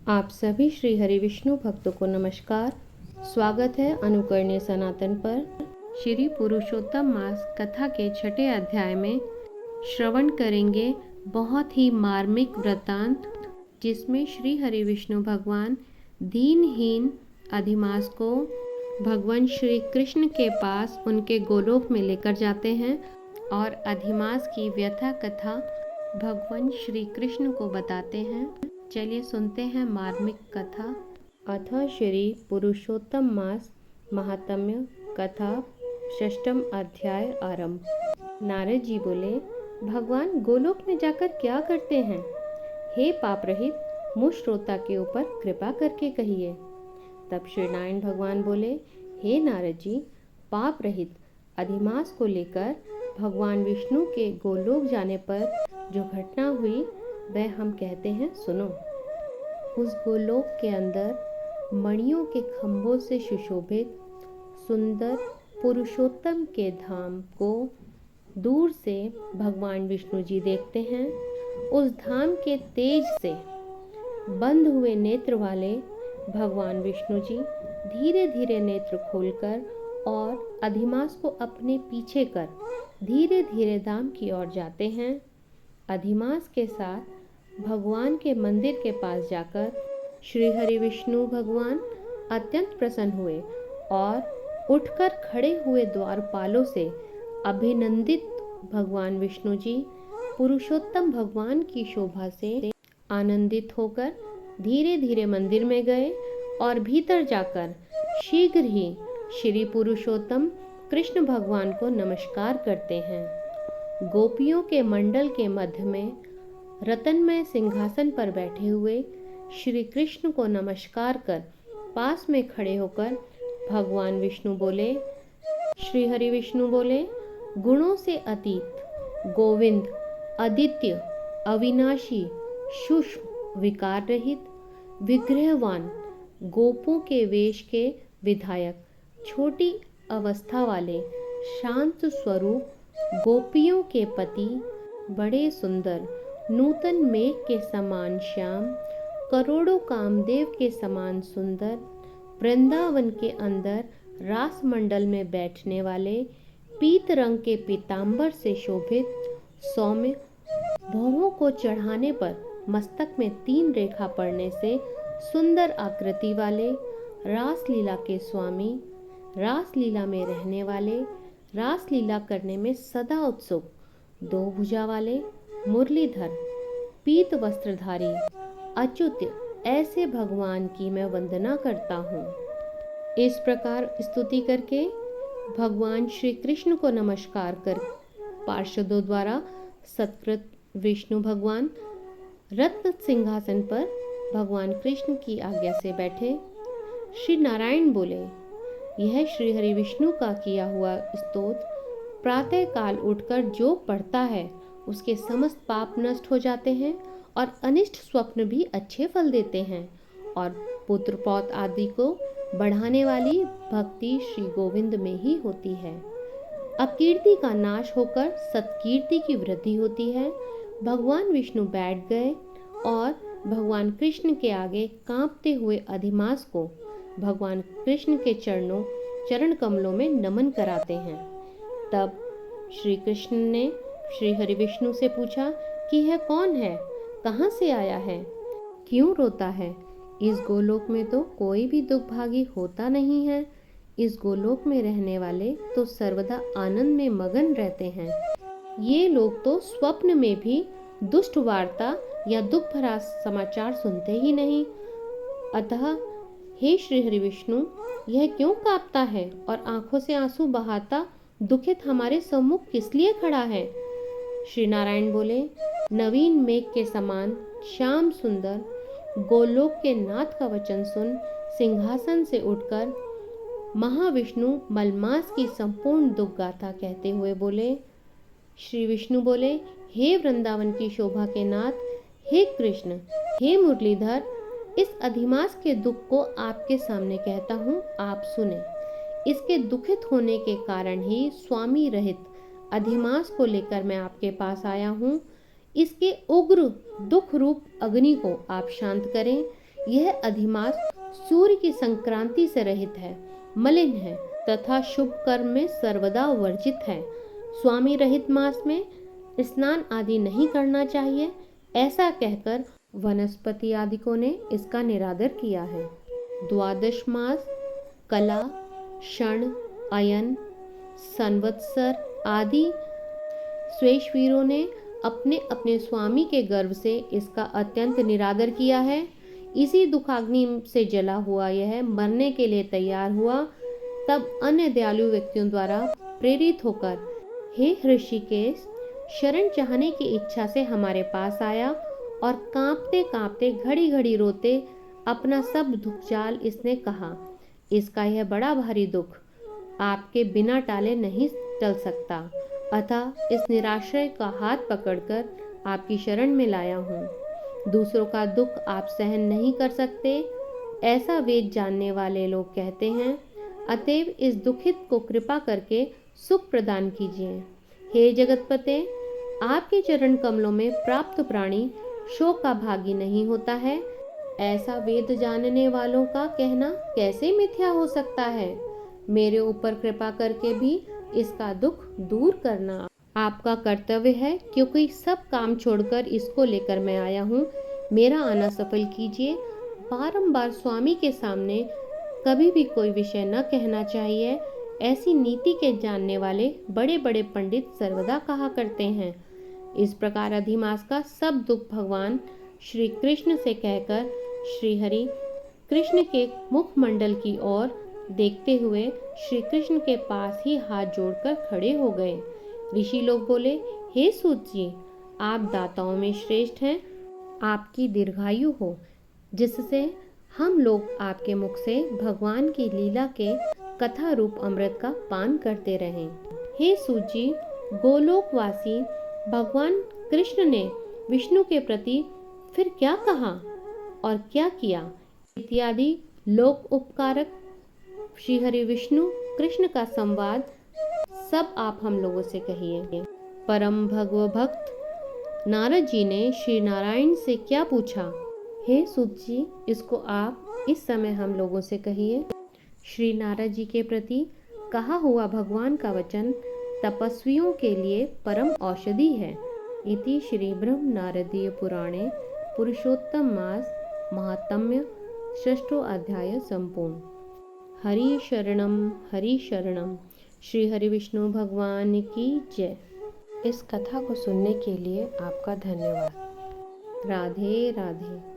आप सभी श्री हरि विष्णु भक्तों को नमस्कार। स्वागत है अनुकरणीय सनातन पर। श्री पुरुषोत्तम मास कथा के छठे अध्याय में श्रवण करेंगे बहुत ही मार्मिक वृत्तांत, जिसमें श्री हरि विष्णु भगवान दीनहीन अधिमास को भगवान श्री कृष्ण के पास उनके गोलोक में लेकर जाते हैं और अधिमास की व्यथा कथा भगवान श्री कृष्ण को बताते हैं। चलिए सुनते हैं मार्मिक कथा। अथ श्री पुरुषोत्तम मास महात्म्य कथा षष्ठम अध्याय आरंभ। नारद जी बोले, भगवान गोलोक में जाकर क्या करते हैं? हे पाप रहित मुझ श्रोता के ऊपर कृपा करके कहिए। तब श्री नारायण भगवान बोले, हे नारद जी, पाप रहित अधिमास को लेकर भगवान विष्णु के गोलोक जाने पर जो घटना हुई वह हम कहते हैं, सुनो। उस गोलोक के अंदर मणियों के खंभों से सुशोभित सुंदर पुरुषोत्तम के धाम को दूर से भगवान विष्णु जी देखते हैं। उस धाम के तेज से बंद हुए नेत्र वाले भगवान विष्णु जी धीरे धीरे नेत्र खोलकर और अधिमास को अपने पीछे कर धीरे धीरे धाम की ओर जाते हैं। अधिमास के साथ भगवान के मंदिर के पास जाकर श्री हरि विष्णु भगवान अत्यंत प्रसन्न हुए और उठकर खड़े हुए द्वारपालों से अभिनंदित भगवान विष्णु जी पुरुषोत्तम भगवान की शोभा से आनंदित होकर धीरे धीरे मंदिर में गए और भीतर जाकर शीघ्र ही श्री पुरुषोत्तम कृष्ण भगवान को नमस्कार करते हैं। गोपियों के मंडल के मध्य में रत्नमय सिंहासन पर बैठे हुए श्री कृष्ण को नमस्कार कर पास में खड़े होकर भगवान विष्णु बोले, श्री हरि विष्णु बोले, गुणों से अतीत गोविंद आदित्य अविनाशी सूक्ष्म विकार रहित विग्रहवान गोपों के वेश के विधायक छोटी अवस्था वाले शांत स्वरूप गोपियों के पति बड़े सुंदर नूतन मेघ के समान श्याम करोड़ों कामदेव के समान सुंदर वृंदावन के अंदर रास मंडल में बैठने वाले पीत रंग के पीतांबर से शोभित सौम्य भौहों को चढ़ाने पर मस्तक में 3 रेखा पड़ने से सुंदर आकृति वाले रास लीला के स्वामी, रास लीला में रहने वाले, रास लीला करने में सदा उत्सुक 2 भुजा वाले मुरलीधर पीत वस्त्रधारी अच्युत ऐसे भगवान की मैं वंदना करता हूँ। इस प्रकार स्तुति करके भगवान श्री कृष्ण को नमस्कार कर पार्षदों द्वारा सत्कृत विष्णु भगवान रत्न सिंहासन पर भगवान कृष्ण की आज्ञा से बैठे। श्री नारायण बोले, यह श्री हरि विष्णु का किया हुआ स्तोत्र प्रातः काल उठकर जो पढ़ता है उसके समस्त पाप नष्ट हो जाते हैं और अनिष्ट स्वप्न भी अच्छे फल देते हैं और पुत्र पौत्र आदि को बढ़ाने वाली भक्ति श्री गोविंद में ही होती है। अकीर्ति का नाश होकर सत्कीर्ति की वृद्धि होती है। भगवान विष्णु बैठ गए और भगवान कृष्ण के आगे कांपते हुए अधिमास को भगवान कृष्ण के चरण कमलों में नमन कराते हैं। तब श्री कृष्ण ने श्री हरि विष्णु से पूछा कि यह कौन है, कहाँ से आया है, क्यों रोता है? इस गोलोक में तो कोई भी दुर्भागी होता नहीं है। इस गोलोक में रहने वाले तो सर्वदा आनंद में मगन रहते हैं। ये लोग तो स्वप्न में भी दुष्ट वार्ता या दुख भरा समाचार सुनते ही नहीं। अतः हे श्री हरि विष्णु, यह क्यों कांपता है और आंखों से आंसू बहाता दुखित हमारे सम्मुख किस लिए खड़ा है? श्री नारायण बोले, नवीन मेघ के समान श्याम सुंदर गोलोक के नाथ का वचन सुन सिंहासन से उठकर महाविष्णु मलमास की संपूर्ण दुख गाथा कहते हुए बोले। श्री विष्णु बोले, हे वृंदावन की शोभा के नाथ, हे कृष्ण, हे मुरलीधर, इस अधिमास के दुख को आपके सामने कहता हूँ, आप सुने। इसके दुखित होने के कारण ही स्वामी रहित अधिमास को लेकर मैं आपके पास आया हूँ। इसके उग्र दुख रूप अग्नि को आप शांत करें। यह अधिमास सूर्य की संक्रांति से रहित है, मलिन है तथा शुभ कर्म में सर्वदा वर्जित है। स्वामी रहित मास में स्नान आदि नहीं करना चाहिए। ऐसा कहकर वनस्पति आदिकों ने इसका निरादर किया है। द्वादश मास कला, क्षण, अयन, संवत्सर आदि स्वेशवीरों ने अपने अपने स्वामी के गर्भ से इसका अत्यंत निरादर किया है। इसी दुखाग्नि से जला हुआ यह मरने के लिए तैयार हुआ। तब अन्य दयालु व्यक्तियों द्वारा प्रेरित होकर हे ऋषिकेश, शरण चाहने की इच्छा से हमारे पास आया और कांपते कांपते घड़ी घड़ी रोते अपना सब दुख जाल इसने कहा, इसका यह बड़ा भारी दुख आपके बिना टाले नहीं टल सकता, अतः इस निराश्रय का हाथ पकड़कर आपकी शरण में लाया हूँ। दूसरों का दुख आप सहन नहीं कर सकते, ऐसा वेद जानने वाले लोग कहते हैं। अतएव इस दुखित को कृपा करके सुख प्रदान कीजिए। हे जगतपते, आपके चरण कमलों में प्राप्त प्राणी शोक का भागी नहीं होता है। ऐसा वेद जानने वालों का कहना कैसे मिथ्या हो सकता है। मेरे ऊपर कृपा करके भी इसका दुख दूर करना आपका कर्तव्य है, क्योंकि सब काम छोड़कर इसको लेकर मैं आया हूँ। मेरा आना सफल कीजिए। बारंबार स्वामी के सामने कभी भी कोई विषय न कहना चाहिए, ऐसी नीति के जानने वाले बड़े बड़े पंडित सर्वदा कहा करते हैं। इस प्रकार अधिमास का सब दुख भगवान श्री कृष्ण से कहकर श्री हरि कृष्ण के मुखमंडल की ओर देखते हुए श्री कृष्ण के पास ही हाथ जोड़कर खड़े हो गए। ऋषि लोग बोले, हे सूत जी, आप दाताओं में श्रेष्ठ हैं। आपकी दीर्घायु हो, जिससे हम लोग आपके मुख से भगवान की लीला के कथा रूप अमृत का पान करते रहें। हे सूत जी, गोलोकवासी भगवान कृष्ण ने विष्णु के प्रति फिर क्या कहा और क्या किया इत्यादि लोक उपकारक श्री हरि विष्णु कृष्ण का संवाद सब आप हम लोगों से कहिए। परम भगव भक्त नारद जी ने श्री नारायण से क्या पूछा, हे सूत जी, इसको आप इस समय हम लोगों से कहिए। श्री नारद जी के प्रति कहा हुआ भगवान का वचन तपस्वियों के लिए परम औषधि है। इति श्री ब्रह्म नारदीय पुराणे पुरुषोत्तम मास महात्म्य षष्ठो अध्याय संपूर्ण। हरि शरणम श्री हरि विष्णु भगवान की जय। इस कथा को सुनने के लिए आपका धन्यवाद। राधे राधे।